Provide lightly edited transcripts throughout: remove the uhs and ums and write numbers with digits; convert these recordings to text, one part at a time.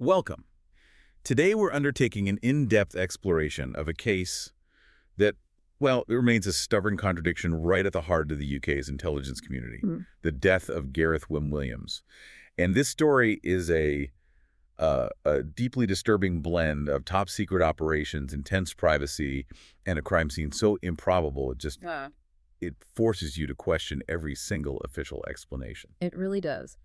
Welcome. Today we're undertaking an in-depth exploration of a case that, well, it remains a stubborn contradiction right at the heart of the UK's intelligence community, the death of Gareth Williams. And this story is a deeply disturbing blend of top-secret operations, intense privacy, and a crime scene so improbable it forces you to question every single official explanation. It really does.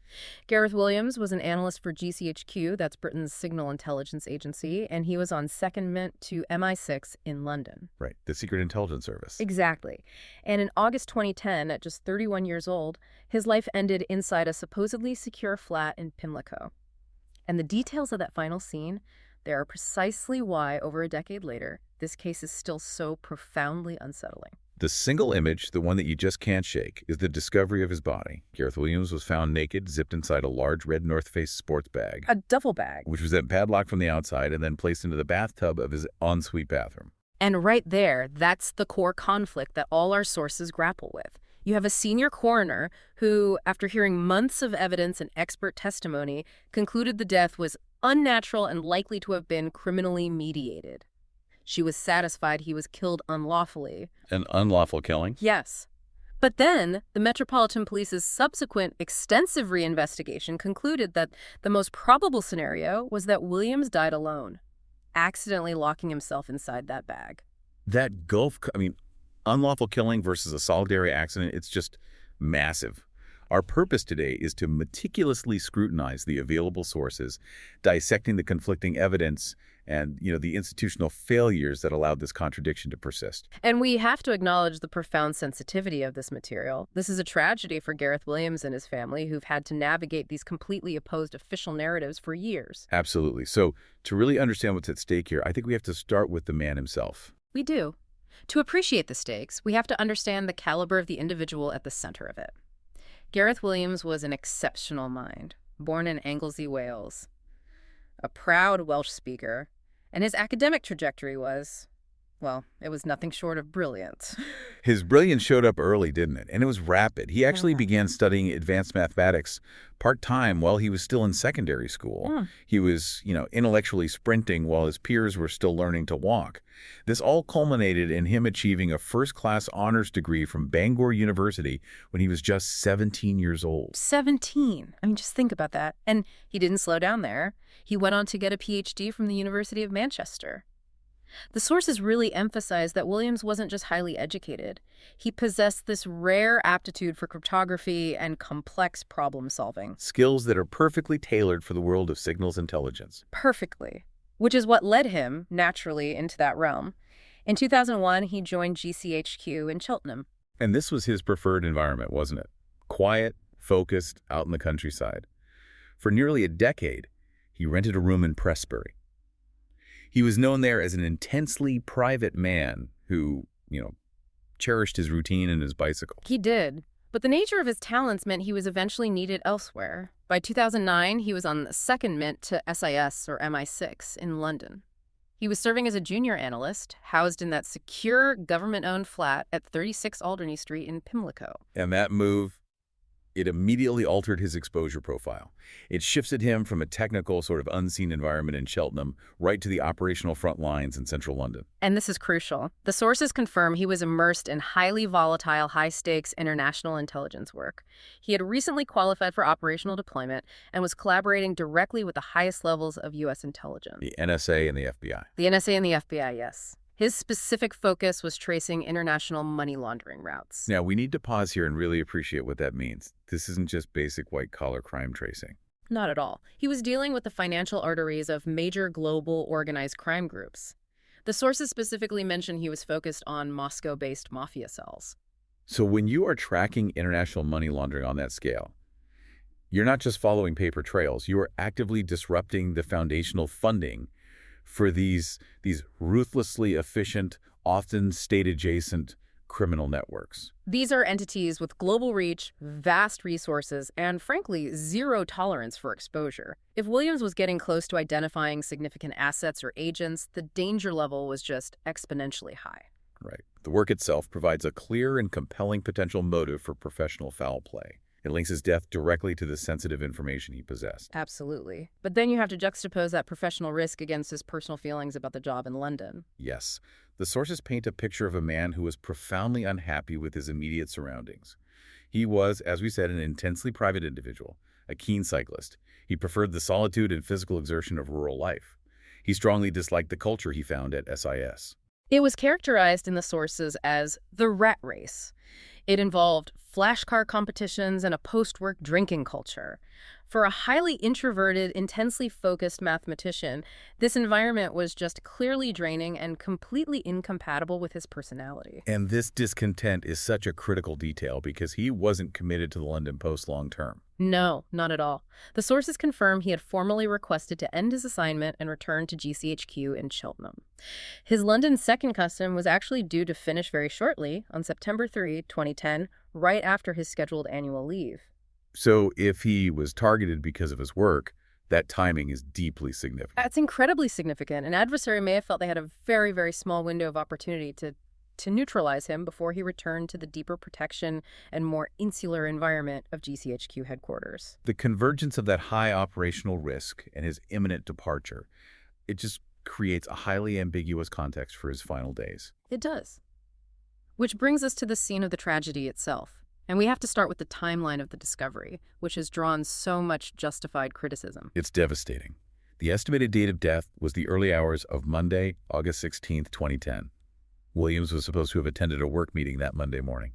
Gareth Williams was an analyst for GCHQ, that's Britain's signal intelligence agency, and he was on secondment to MI6 in London. Right, the Secret Intelligence Service. Exactly. And in August 2010, at just 31 years old, his life ended inside a supposedly secure flat in Pimlico. And the details of that final scene, they are precisely why, over a decade later, this case is still so profoundly unsettling. The single image, the one that you just can't shake, is the discovery of his body. Gareth Williams was found naked, zipped inside a large red North Face sports bag. A duffel bag. Which was then padlocked from the outside and then placed into the bathtub of his ensuite bathroom. And right there, that's the core conflict that all our sources grapple with. You have a senior coroner who, after hearing months of evidence and expert testimony, concluded the death was unnatural and likely to have been criminally mediated. She was satisfied he was killed unlawfully. An unlawful killing? Yes. But then, the Metropolitan Police's subsequent extensive reinvestigation concluded that the most probable scenario was that Williams died alone, accidentally locking himself inside that bag. That gulf, unlawful killing versus a solitary accident, it's just massive. Our purpose today is to meticulously scrutinize the available sources, dissecting the conflicting evidence and, the institutional failures that allowed this contradiction to persist. And we have to acknowledge the profound sensitivity of this material. This is a tragedy for Gareth Williams and his family, who've had to navigate these completely opposed official narratives for years. Absolutely. So to really understand what's at stake here, I think we have to start with the man himself. We do. To appreciate the stakes, we have to understand the caliber of the individual at the center of it. Gareth Williams was an exceptional mind, born in Anglesey, Wales, a proud Welsh speaker, and his academic trajectory was, well, it was nothing short of brilliant. His brilliance showed up early, didn't it? And it was rapid. He actually began studying advanced mathematics part-time while he was still in secondary school. He was, intellectually sprinting while his peers were still learning to walk. This all culminated in him achieving a first-class honors degree from Bangor University when he was just 17 years old. 17. I mean, just think about that. And he didn't slow down there. He went on to get a PhD from the University of Manchester. The sources really emphasize that Williams wasn't just highly educated. He possessed this rare aptitude for cryptography and complex problem solving. Skills that are perfectly tailored for the world of signals intelligence. Perfectly. Which is what led him, naturally, into that realm. In 2001, he joined GCHQ in Cheltenham. And this was his preferred environment, wasn't it? Quiet, focused, out in the countryside. For nearly a decade, he rented a room in Prestbury. He was known there as an intensely private man who, cherished his routine and his bicycle. He did. But the nature of his talents meant he was eventually needed elsewhere. By 2009, he was on the secondment to SIS, or MI6, in London. He was serving as a junior analyst, housed in that secure, government-owned flat at 36 Alderney Street in Pimlico. And that move, it immediately altered his exposure profile. It shifted him from a technical, sort of unseen environment in Cheltenham right to the operational front lines in central London. And this is crucial. The sources confirm he was immersed in highly volatile, high-stakes international intelligence work. He had recently qualified for operational deployment and was collaborating directly with the highest levels of U.S. intelligence. The NSA and the FBI. The NSA and the FBI, yes. His specific focus was tracing international money laundering routes. Now, we need to pause here and really appreciate what that means. This isn't just basic white-collar crime tracing. Not at all. He was dealing with the financial arteries of major global organized crime groups. The sources specifically mention he was focused on Moscow-based mafia cells. So when you are tracking international money laundering on that scale, you're not just following paper trails. You are actively disrupting the foundational funding for these ruthlessly efficient, often state-adjacent criminal networks. These are entities with global reach, vast resources, and frankly, zero tolerance for exposure. If Williams was getting close to identifying significant assets or agents, the danger level was just exponentially high. Right. The work itself provides a clear and compelling potential motive for professional foul play. It links his death directly to the sensitive information he possessed. Absolutely. But then you have to juxtapose that professional risk against his personal feelings about the job in London. Yes, the sources paint a picture of a man who was profoundly unhappy with his immediate surroundings. He was, as we said, an intensely private individual, a keen cyclist. He preferred the solitude and physical exertion of rural life. He strongly disliked the culture he found at SIS. It was characterized in the sources as the rat race. It involved flashcard competitions and a post-work drinking culture. For a highly introverted, intensely focused mathematician, this environment was just clearly draining and completely incompatible with his personality. And this discontent is such a critical detail because he wasn't committed to the London Post long term. No, not at all. The sources confirm he had formally requested to end his assignment and return to GCHQ in Cheltenham. His London second custom was actually due to finish very shortly, on September 3, 2010, right after his scheduled annual leave. So if he was targeted because of his work, that timing is deeply significant. That's incredibly significant. An adversary may have felt they had a very, very small window of opportunity to neutralize him before he returned to the deeper protection and more insular environment of GCHQ headquarters. The convergence of that high operational risk and his imminent departure, it just creates a highly ambiguous context for his final days. It does. Which brings us to the scene of the tragedy itself. And we have to start with the timeline of the discovery, which has drawn so much justified criticism. It's devastating. The estimated date of death was the early hours of Monday, August 16, 2010. Williams was supposed to have attended a work meeting that Monday morning.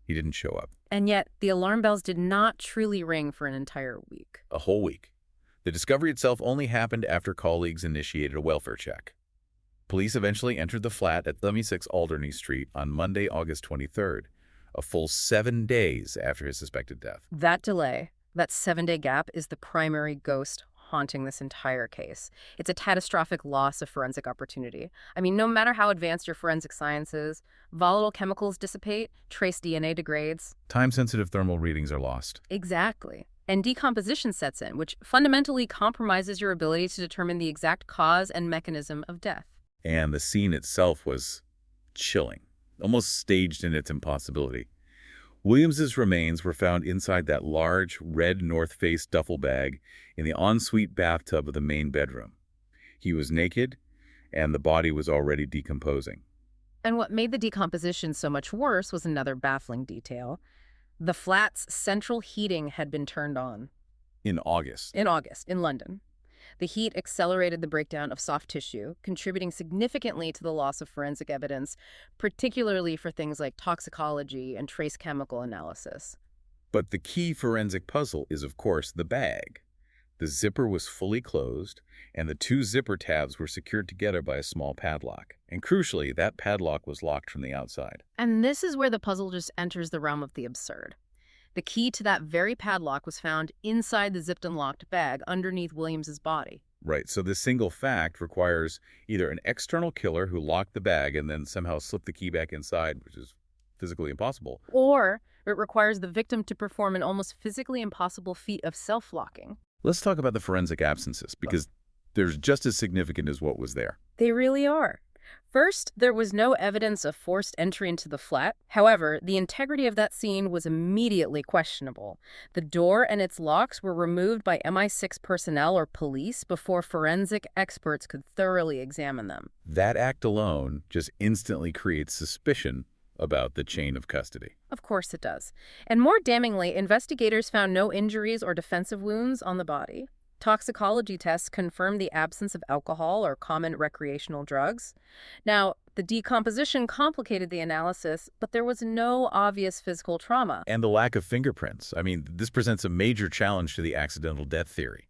He didn't show up. And yet, the alarm bells did not truly ring for an entire week. A whole week. The discovery itself only happened after colleagues initiated a welfare check. Police eventually entered the flat at 76 Alderney Street on Monday, August 23rd. A full 7 days after his suspected death. That delay, that 7-day gap, is the primary ghost haunting this entire case. It's a catastrophic loss of forensic opportunity. I mean, no matter how advanced your forensic science is, volatile chemicals dissipate, trace DNA degrades. Time-sensitive thermal readings are lost. Exactly. And decomposition sets in, which fundamentally compromises your ability to determine the exact cause and mechanism of death. And the scene itself was chilling. Almost staged in its impossibility. Williams's remains were found inside that large, red North Face duffel bag in the ensuite bathtub of the main bedroom. He was naked, and the body was already decomposing. And what made the decomposition so much worse was another baffling detail. The flat's central heating had been turned on. In August, in London. The heat accelerated the breakdown of soft tissue, contributing significantly to the loss of forensic evidence, particularly for things like toxicology and trace chemical analysis. But the key forensic puzzle is, of course, the bag. The zipper was fully closed, and the 2 zipper tabs were secured together by a small padlock. And crucially, that padlock was locked from the outside. And this is where the puzzle just enters the realm of the absurd. The key to that very padlock was found inside the zipped and locked bag underneath Williams's body. Right, so this single fact requires either an external killer who locked the bag and then somehow slipped the key back inside, which is physically impossible. Or it requires the victim to perform an almost physically impossible feat of self-locking. Let's talk about the forensic absences, because they're just as significant as what was there. They really are. First, there was no evidence of forced entry into the flat. However, the integrity of that scene was immediately questionable. The door and its locks were removed by MI6 personnel or police before forensic experts could thoroughly examine them. That act alone just instantly creates suspicion about the chain of custody. Of course it does. And more damningly, investigators found no injuries or defensive wounds on the body. Toxicology tests confirmed the absence of alcohol or common recreational drugs. Now, the decomposition complicated the analysis, but there was no obvious physical trauma. And the lack of fingerprints. I mean, this presents a major challenge to the accidental death theory.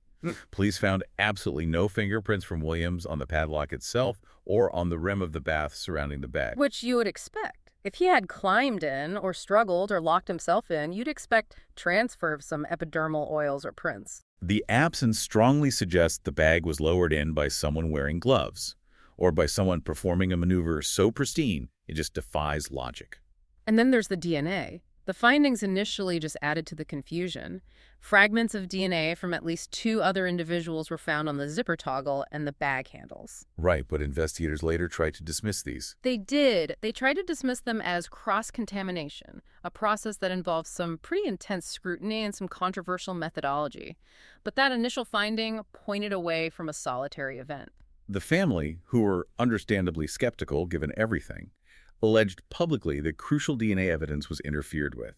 Police found absolutely no fingerprints from Williams on the padlock itself or on the rim of the bath surrounding the bag. Which you would expect. If he had climbed in or struggled or locked himself in, you'd expect transfer of some epidermal oils or prints. The absence strongly suggests the bag was lowered in by someone wearing gloves, or by someone performing a maneuver so pristine it just defies logic. And then there's the DNA. The findings initially just added to the confusion. Fragments of DNA from at least 2 other individuals were found on the zipper toggle and the bag handles. Right, but investigators later tried to dismiss these. They did. They tried to dismiss them as cross-contamination, a process that involves some pretty intense scrutiny and some controversial methodology. But that initial finding pointed away from a solitary event. The family, who were understandably skeptical given everything, alleged publicly that crucial DNA evidence was interfered with.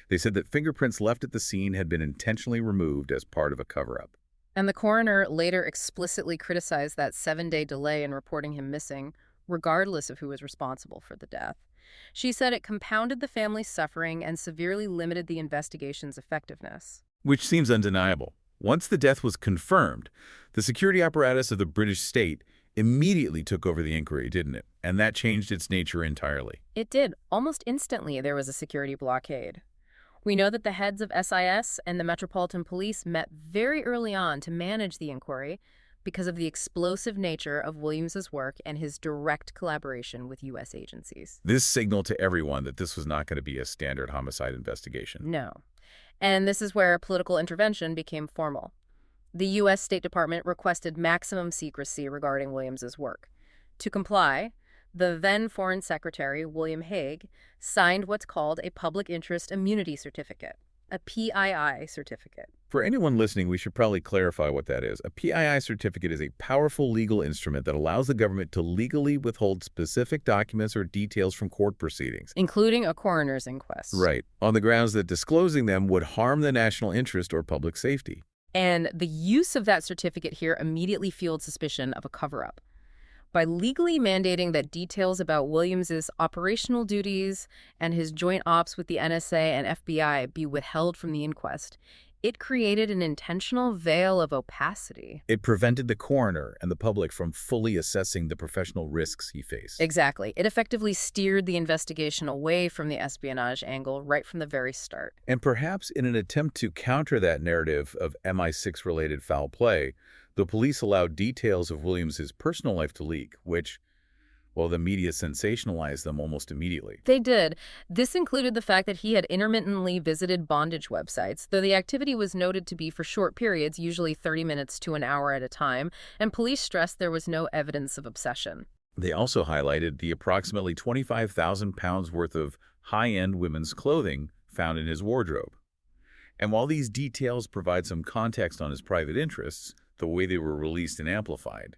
They said that fingerprints left at the scene had been intentionally removed as part of a cover-up. And the coroner later explicitly criticized that 7-day delay in reporting him missing, regardless of who was responsible for the death. She said it compounded the family's suffering and severely limited the investigation's effectiveness. Which seems undeniable. Once the death was confirmed, the security apparatus of the British state immediately took over the inquiry, didn't it? And that changed its nature entirely. It did. Almost instantly, there was a security blockade. We know that the heads of SIS and the Metropolitan Police met very early on to manage the inquiry because of the explosive nature of Williams's work and his direct collaboration with U.S. agencies. This signaled to everyone that this was not going to be a standard homicide investigation. No. And this is where political intervention became formal. The U.S. State Department requested maximum secrecy regarding Williams's work. To comply, the then Foreign Secretary, William Hague, signed what's called a Public Interest Immunity Certificate, a PII certificate. For anyone listening, we should probably clarify what that is. A PII certificate is a powerful legal instrument that allows the government to legally withhold specific documents or details from court proceedings, Including a coroner's inquest. right, on the grounds that disclosing them would harm the national interest or public safety. And the use of that certificate here immediately fueled suspicion of a cover-up. By legally mandating that details about Williams's operational duties and his joint ops with the NSA and FBI be withheld from the inquest, it created an intentional veil of opacity. It prevented the coroner and the public from fully assessing the professional risks he faced. Exactly. It effectively steered the investigation away from the espionage angle right from the very start. And perhaps in an attempt to counter that narrative of MI6-related foul play, the police allowed details of Williams's personal life to leak, which, well, the media sensationalized them almost immediately. They did. This included the fact that he had intermittently visited bondage websites, though the activity was noted to be for short periods, usually 30 minutes to an hour at a time, and police stressed there was no evidence of obsession. They also highlighted the approximately 25,000 pounds worth of high-end women's clothing found in his wardrobe. And while these details provide some context on his private interests, the way they were released and amplified,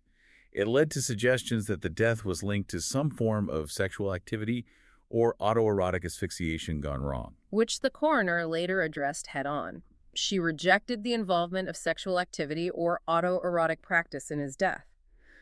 it led to suggestions that the death was linked to some form of sexual activity or autoerotic asphyxiation gone wrong. Which the coroner later addressed head-on. She rejected the involvement of sexual activity or autoerotic practice in his death.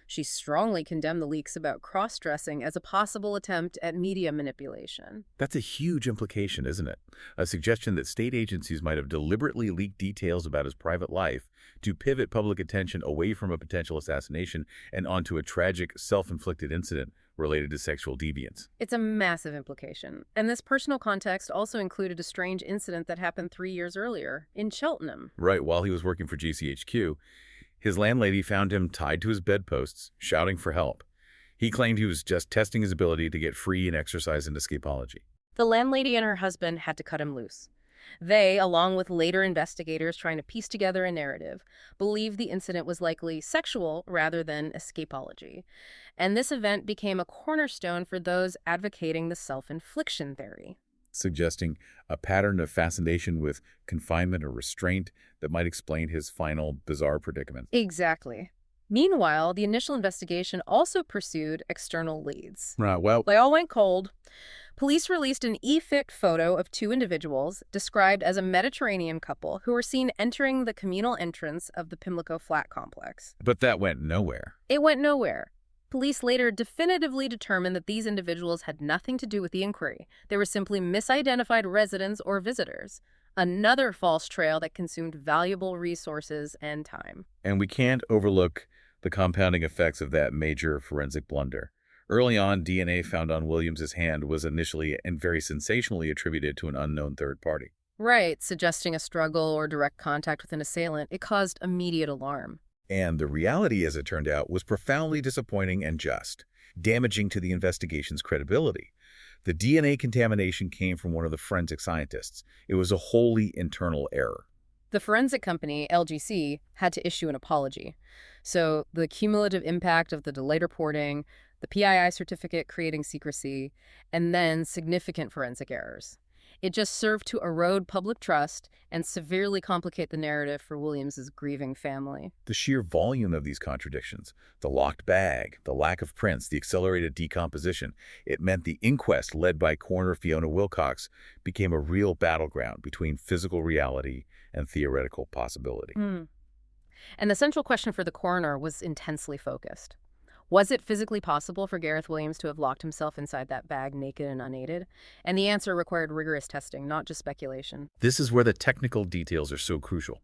She strongly condemned the leaks about cross-dressing as a possible attempt at media manipulation. That's a huge implication, isn't it? A suggestion that state agencies might have deliberately leaked details about his private life to pivot public attention away from a potential assassination and onto a tragic, self-inflicted incident related to sexual deviance. It's a massive implication. And this personal context also included a strange incident that happened 3 years earlier in Cheltenham. Right, while he was working for GCHQ, his landlady found him tied to his bedposts, shouting for help. He claimed he was just testing his ability to get free and exercise into escapology. The landlady and her husband had to cut him loose. They, along with later investigators trying to piece together a narrative, believed the incident was likely sexual rather than escapology. And this event became a cornerstone for those advocating the self-infliction theory, suggesting a pattern of fascination with confinement or restraint that might explain his final bizarre predicament. Exactly. Meanwhile, the initial investigation also pursued external leads. Right, well, They all went cold. Police released an e-fict photo of 2 individuals described as a Mediterranean couple who were seen entering the communal entrance of the Pimlico flat complex. but that went nowhere. It went nowhere. Police later definitively determined that these individuals had nothing to do with the inquiry. They were simply misidentified residents or visitors. Another false trail that consumed valuable resources and time. And we can't overlook the compounding effects of that major forensic blunder. Early on, DNA found on Williams's hand was initially and very sensationally attributed to an unknown third party. Right, suggesting a struggle or direct contact with an assailant. It caused immediate alarm. And the reality, as it turned out, was profoundly disappointing and just, damaging to the investigation's credibility. The DNA contamination came from one of the forensic scientists. It was a wholly internal error. The forensic company, LGC, had to issue an apology. So the cumulative impact of the delayed reporting, the PII certificate creating secrecy, and then significant forensic errors. It just served to erode public trust and severely complicate the narrative for Williams's grieving family. The sheer volume of these contradictions, the locked bag, the lack of prints, the accelerated decomposition, it meant the inquest led by coroner Fiona Wilcox became a real battleground between physical reality and theoretical possibility. And the central question for the coroner was intensely focused. Was it physically possible for Gareth Williams to have locked himself inside that bag naked and unaided? And the answer required rigorous testing, not just speculation. This is where the technical details are so crucial.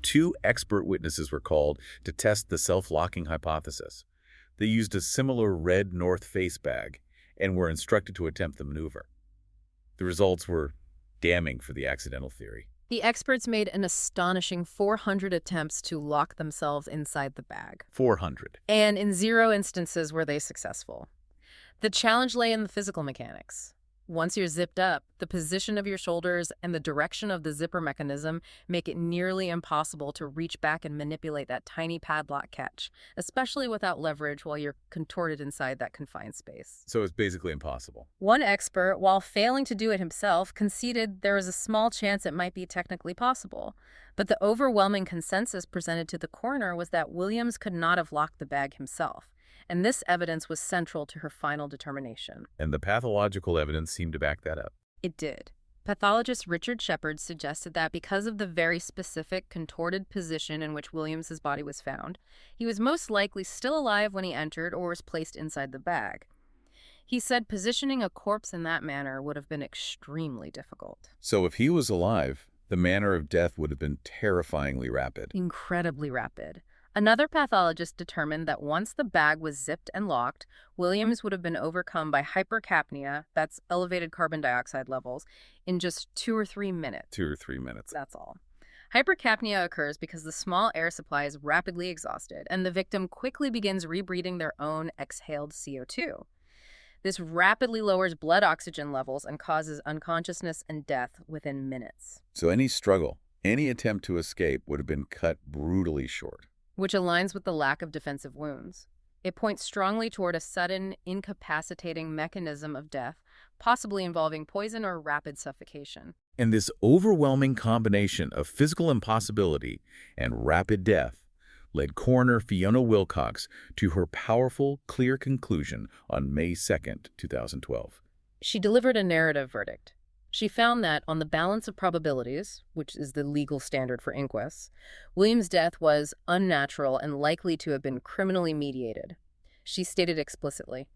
2 expert witnesses were called to test the self-locking hypothesis. They used a similar red North Face bag and were instructed to attempt the maneuver. The results were damning for the accidental theory. The experts made an astonishing 400 attempts to lock themselves inside the bag. 400. And in 0 instances were they successful. The challenge lay in the physical mechanics. Once you're zipped up, the position of your shoulders and the direction of the zipper mechanism make it nearly impossible to reach back and manipulate that tiny padlock catch, especially without leverage while you're contorted inside that confined space. So it's basically impossible. One expert, while failing to do it himself, conceded there was a small chance it might be technically possible. But the overwhelming consensus presented to the coroner was that Williams could not have locked the bag himself. And this evidence was central to her final determination. And the pathological evidence seemed to back that up. It did. Pathologist Richard Shepard suggested that because of the very specific contorted position in which Williams's body was found, he was most likely still alive when he entered or was placed inside the bag. He said positioning a corpse in that manner would have been extremely difficult. So if he was alive, the manner of death would have been terrifyingly rapid. Incredibly rapid. Another pathologist determined that once the bag was zipped and locked, Williams would have been overcome by hypercapnia, that's elevated carbon dioxide levels, in just 2 or 3 minutes. 2 or 3 minutes. That's all. Hypercapnia occurs because the small air supply is rapidly exhausted, and the victim quickly begins rebreathing their own exhaled CO2. This rapidly lowers blood oxygen levels and causes unconsciousness and death within minutes. So any struggle, any attempt to escape would have been cut brutally short. Which aligns with the lack of defensive wounds. It points strongly toward a sudden, incapacitating mechanism of death, possibly involving poison or rapid suffocation. And this overwhelming combination of physical impossibility and rapid death led coroner Fiona Wilcox to her powerful, clear conclusion on May 2nd, 2012. She delivered a narrative verdict. She found that, on the balance of probabilities, which is the legal standard for inquests, Williams' death was unnatural and likely to have been criminally mediated. She stated explicitly,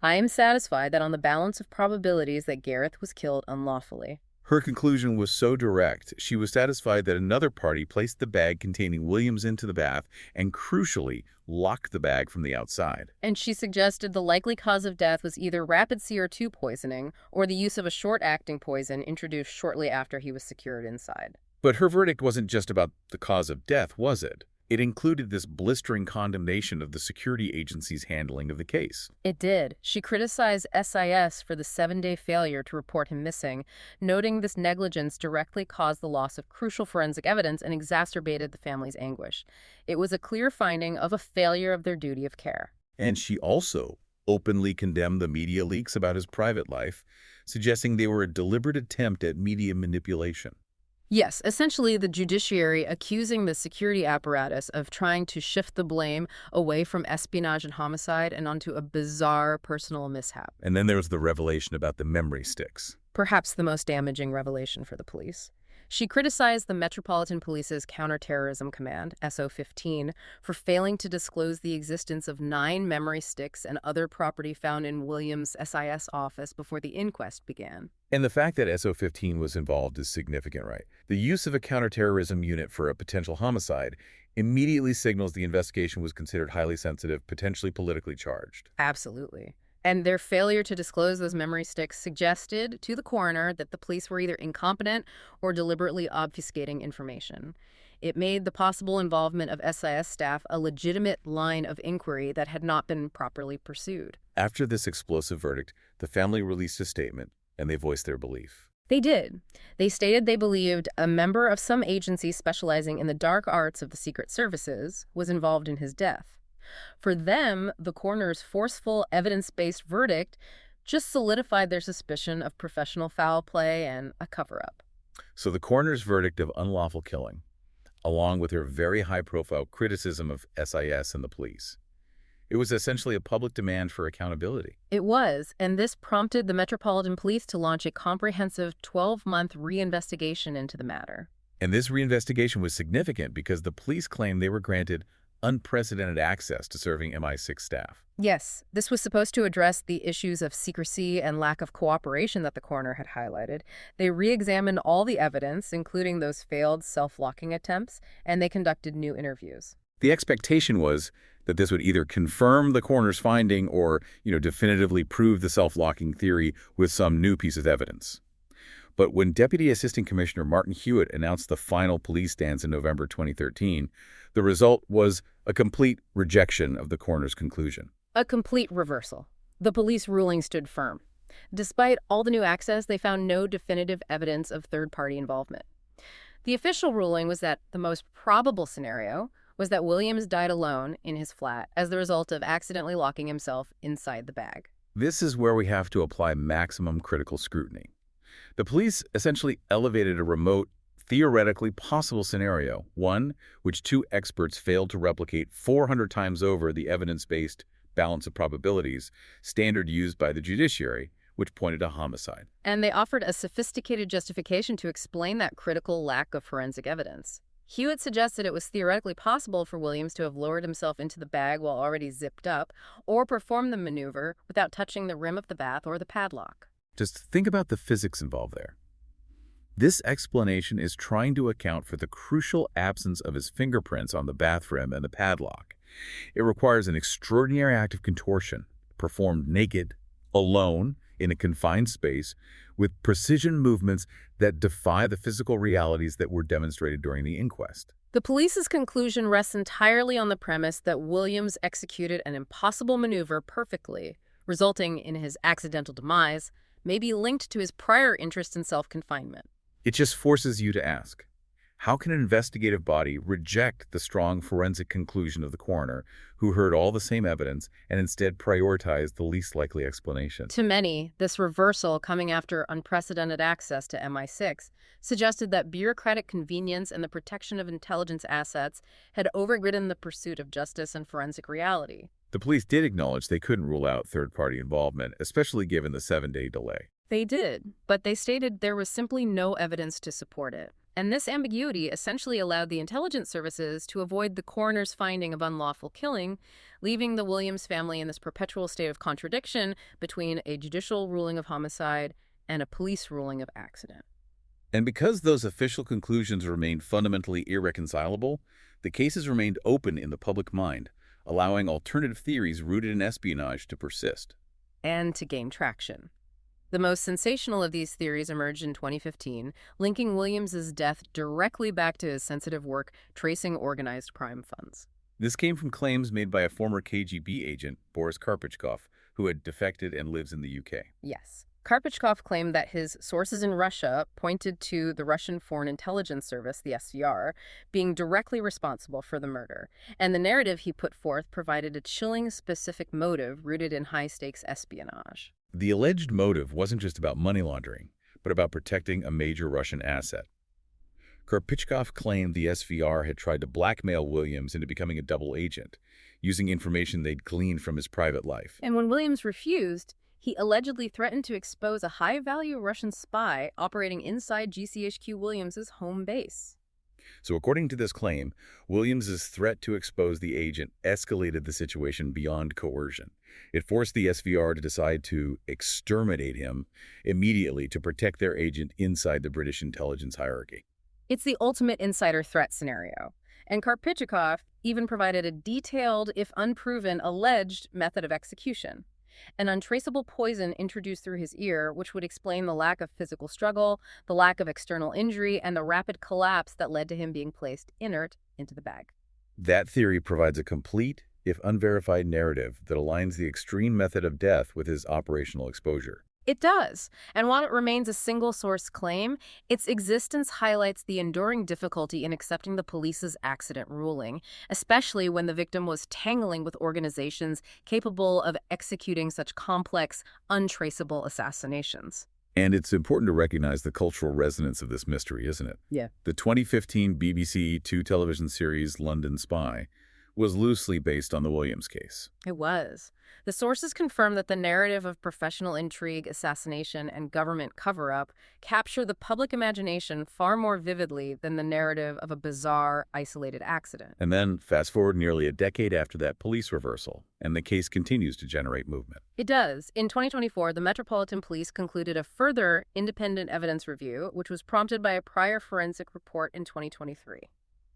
"I am satisfied that on the balance of probabilities that Gareth was killed unlawfully." Her conclusion was so direct, she was satisfied that another party placed the bag containing Williams into the bath and, crucially, locked the bag from the outside. And she suggested the likely cause of death was either rapid CO2 poisoning or the use of a short-acting poison introduced shortly after he was secured inside. But her verdict wasn't just about the cause of death, was it? It included this blistering condemnation of the security agency's handling of the case. It did. She criticized SIS for the 7-day failure to report him missing, noting this negligence directly caused the loss of crucial forensic evidence and exacerbated the family's anguish. It was a clear finding of a failure of their duty of care. And she also openly condemned the media leaks about his private life, suggesting they were a deliberate attempt at media manipulation. Yes, essentially the judiciary accusing the security apparatus of trying to shift the blame away from espionage and homicide and onto a bizarre personal mishap. And then there was the revelation about the memory sticks. Perhaps the most damaging revelation for the police. She criticized the Metropolitan Police's Counterterrorism Command, SO15, for failing to disclose the existence of 9 memory sticks and other property found in Williams' SIS office before the inquest began. And the fact that SO15 was involved is significant, right? The use of a counterterrorism unit for a potential homicide immediately signals the investigation was considered highly sensitive, potentially politically charged. Absolutely. And their failure to disclose those memory sticks suggested to the coroner that the police were either incompetent or deliberately obfuscating information. It made the possible involvement of SIS staff a legitimate line of inquiry that had not been properly pursued. After this explosive verdict, the family released a statement, and they voiced their belief. They did. They stated they believed a member of some agency specializing in the dark arts of the Secret Services was involved in his death. For them, the coroner's forceful, evidence-based verdict just solidified their suspicion of professional foul play and a cover-up. So the coroner's verdict of unlawful killing, along with her very high-profile criticism of SIS and the police, it was essentially a public demand for accountability. It was, and this prompted the Metropolitan Police to launch a comprehensive 12-month reinvestigation into the matter. And this reinvestigation was significant because the police claimed they were granted unprecedented access to serving MI6 staff. Yes, this was supposed to address the issues of secrecy and lack of cooperation that the coroner had highlighted. They re-examined all the evidence, including those failed self-locking attempts, and they conducted new interviews. The expectation was that this would either confirm the coroner's finding or, definitively prove the self-locking theory with some new piece of evidence. But when Deputy Assistant Commissioner Martin Hewitt announced the final police stance in November 2013, the result was a complete rejection of the coroner's conclusion. A complete reversal. The police ruling stood firm. Despite all the new access, they found no definitive evidence of third-party involvement. The official ruling was that the most probable scenario was that Williams died alone in his flat as the result of accidentally locking himself inside the bag. This is where we have to apply maximum critical scrutiny. The police essentially elevated a remote, theoretically possible scenario, one which two experts failed to replicate 400 times over the evidence-based balance of probabilities standard used by the judiciary, which pointed to homicide. And they offered a sophisticated justification to explain that critical lack of forensic evidence. Hewitt suggested it was theoretically possible for Williams to have lowered himself into the bag while already zipped up, or performed the maneuver without touching the rim of the bath or the padlock. Just think about the physics involved there. This explanation is trying to account for the crucial absence of his fingerprints on the bath rim and the padlock. It requires an extraordinary act of contortion, performed naked, alone, in a confined space, with precision movements that defy the physical realities that were demonstrated during the inquest. The police's conclusion rests entirely on the premise that Williams executed an impossible maneuver perfectly, resulting in his accidental demise, may be linked to his prior interest in self-confinement. It just forces you to ask, how can an investigative body reject the strong forensic conclusion of the coroner, who heard all the same evidence and instead prioritized the least likely explanation? To many, this reversal, coming after unprecedented access to MI6, suggested that bureaucratic convenience and the protection of intelligence assets had overridden the pursuit of justice and forensic reality. The police did acknowledge they couldn't rule out third-party involvement, especially given the 7-day delay. They did, but they stated there was simply no evidence to support it. And this ambiguity essentially allowed the intelligence services to avoid the coroner's finding of unlawful killing, leaving the Williams family in this perpetual state of contradiction between a judicial ruling of homicide and a police ruling of accident. And because those official conclusions remained fundamentally irreconcilable, the cases remained open in the public mind, allowing alternative theories rooted in espionage to persist. And to gain traction. The most sensational of these theories emerged in 2015, linking Williams's death directly back to his sensitive work tracing organized crime funds. This came from claims made by a former KGB agent, Boris Karpichkov, who had defected and lives in the UK. Yes. Karpichkov claimed that his sources in Russia pointed to the Russian Foreign Intelligence Service, the SVR, being directly responsible for the murder. And the narrative he put forth provided a chilling specific motive rooted in high-stakes espionage. The alleged motive wasn't just about money laundering, but about protecting a major Russian asset. Karpichkov claimed the SVR had tried to blackmail Williams into becoming a double agent, using information they'd gleaned from his private life. And when Williams refused, he allegedly threatened to expose a high-value Russian spy operating inside GCHQ Williams's home base. So according to this claim, Williams's threat to expose the agent escalated the situation beyond coercion. It forced the SVR to decide to exterminate him immediately to protect their agent inside the British intelligence hierarchy. It's the ultimate insider threat scenario. And Karpichkov even provided a detailed, if unproven, alleged method of execution. An untraceable poison introduced through his ear, which would explain the lack of physical struggle, the lack of external injury, and the rapid collapse that led to him being placed inert into the bag. That theory provides a complete, if unverified narrative that aligns the extreme method of death with his operational exposure. It does. And while it remains a single-source claim, its existence highlights the enduring difficulty in accepting the police's accident ruling, especially when the victim was tangling with organizations capable of executing such complex, untraceable assassinations. And it's important to recognize the cultural resonance of this mystery, isn't it? Yeah. The 2015 BBC Two television series London Spy was loosely based on the Williams case. It was. The sources confirm that the narrative of professional intrigue, assassination, and government cover-up capture the public imagination far more vividly than the narrative of a bizarre, isolated accident. And then, fast forward nearly a decade after that police reversal, and the case continues to generate movement. It does. In 2024, the Metropolitan Police concluded a further independent evidence review, which was prompted by a prior forensic report in 2023.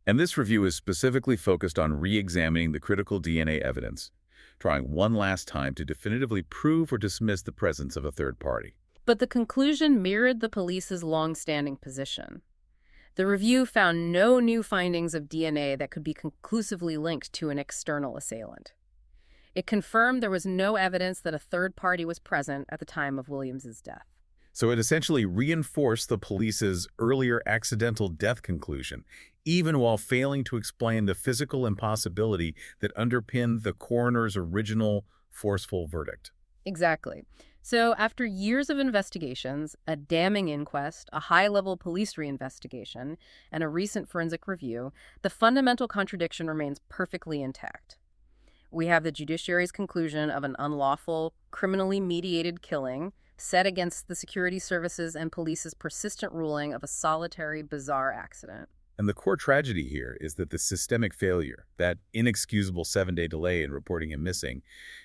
And this review is specifically focused on re-examining the critical DNA evidence, trying one last time to definitively prove or dismiss the presence of a third party. But the conclusion mirrored the police's long-standing position. The review found no new findings of DNA that could be conclusively linked to an external assailant. It confirmed there was no evidence that a third party was present at the time of Williams's death. So it essentially reinforced the police's earlier accidental death conclusion, even while failing to explain the physical impossibility that underpinned the coroner's original forceful verdict. Exactly. So after years of investigations, a damning inquest, a high-level police reinvestigation, and a recent forensic review, the fundamental contradiction remains perfectly intact. We have the judiciary's conclusion of an unlawful, criminally mediated killing set against the security services and police's persistent ruling of a solitary, bizarre accident. And the core tragedy here is that the systemic failure, that inexcusable 7-day delay in reporting him missing,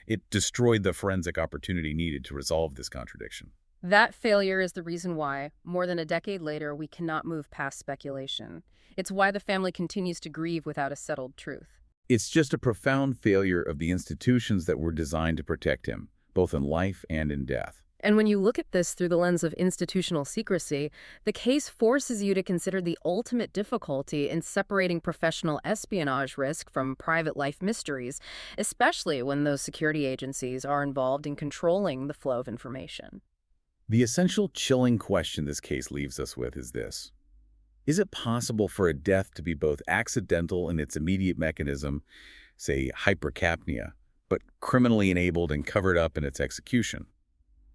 it destroyed the forensic opportunity needed to resolve this contradiction. That failure is the reason why, more than a decade later, we cannot move past speculation. It's why the family continues to grieve without a settled truth. It's just a profound failure of the institutions that were designed to protect him, both in life and in death. And when you look at this through the lens of institutional secrecy, the case forces you to consider the ultimate difficulty in separating professional espionage risk from private life mysteries, especially when those security agencies are involved in controlling the flow of information. The essential chilling question this case leaves us with is this. Is it possible for a death to be both accidental in its immediate mechanism, say hypercapnia, but criminally enabled and covered up in its execution?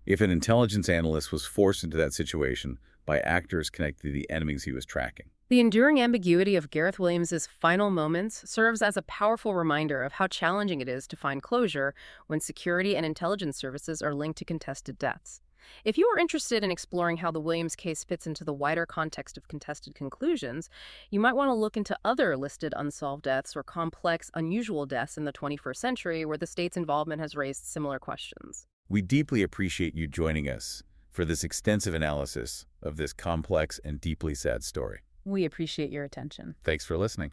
If an intelligence analyst was forced into that situation by actors connected to the enemies he was tracking. The enduring ambiguity of Gareth Williams's final moments serves as a powerful reminder of how challenging it is to find closure when security and intelligence services are linked to contested deaths. If you are interested in exploring how the Williams case fits into the wider context of contested conclusions, you might want to look into other listed unsolved deaths or complex, unusual deaths in the 21st century where the state's involvement has raised similar questions. We deeply appreciate you joining us for this extensive analysis of this complex and deeply sad story. We appreciate your attention. Thanks for listening.